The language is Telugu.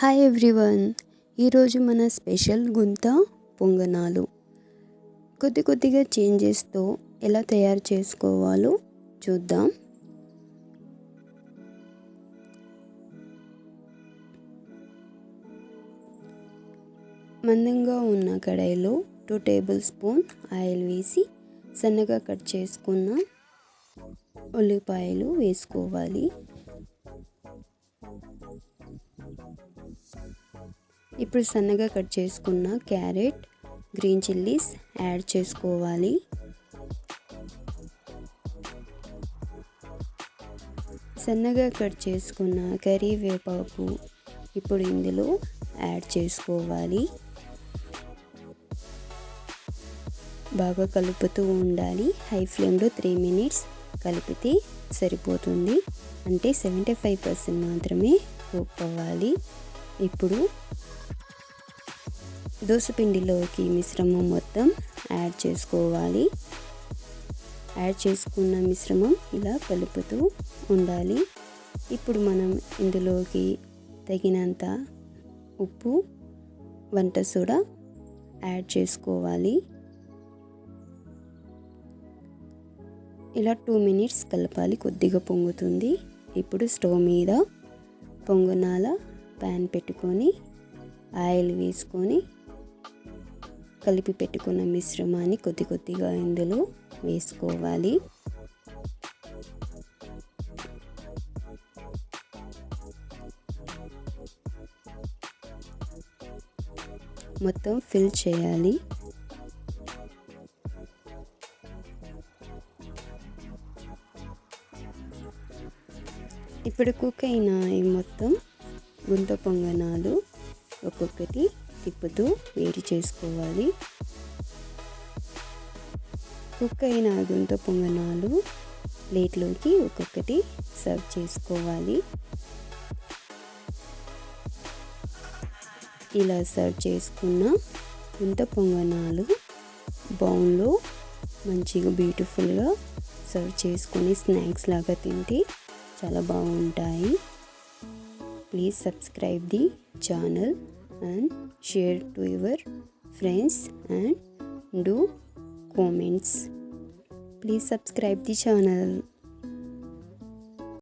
Hi everyone. ఈరోజు మన స్పెషల్ గుంత పొంగనాలు కొద్దిగా చేంజెస్తో ఎలా తయారు చేసుకోవాలో చూద్దాం. మందంగా ఉన్న కడాయిలో 2 టేబుల్ స్పూన్ ఆయిల్ వేసి సన్నగా కట్ చేసుకున్న ఉల్లిపాయలు వేసుకోవాలి. ఇప్పుడు సన్నగా కట్ చేసుకున్న క్యారెట్, గ్రీన్ చిల్లీస్ యాడ్ చేసుకోవాలి. సన్నగా కట్ చేసుకున్న కరివేపాకు ఇప్పుడు ఇందులో యాడ్ చేసుకోవాలి. బాగా కలుపుతూ ఉండాలి. హై ఫ్లేమ్లో 3 మినిట్స్ కలిపితే సరిపోతుంది. అంటే 75% మాత్రమే కుక్ అవ్వాలి. ఇప్పుడు దోసపిండిలోకి మిశ్రమం మొత్తం యాడ్ చేసుకోవాలి. యాడ్ చేసుకున్న మిశ్రమం ఇలా కలుపుతూ ఉండాలి. ఇప్పుడు మనం ఇందులోకి తగినంత ఉప్పు, వంట సోడా యాడ్ చేసుకోవాలి. ఇలా 2 మినిట్స్ కలపాలి. కొద్దిగా పొంగుతుంది. ఇప్పుడు స్టవ్ మీద పొంగనాల ప్యాన్ పెట్టుకొని ఆయిల్ వేసుకొని కలిపి పెట్టుకున్న మిశ్రమాన్ని కొద్దిగా ఇందులో వేసుకోవాలి. మొత్తం ఫిల్ చేయాలి. ఇప్పుడు కుక్ అయిన ఈ మొత్తం గుంత పొంగనాలు ఒక్కొక్కటి తిప్పుతూ వేడి చేసుకోవాలి. కుక్ అయిన గుంత పొంగనాలు ప్లేట్లోకి ఒక్కొక్కటి సర్వ్ చేసుకోవాలి. ఇలా సర్వ్ చేసుకున్న గుంత పొంగనాలు బౌల్లో మంచిగా బ్యూటిఫుల్గా సర్వ్ చేసుకొని స్నాక్స్ లాగా తింటే చాలా బాగుంటాయి. Please subscribe the channel and share to your friends and do comments. Please subscribe the channel.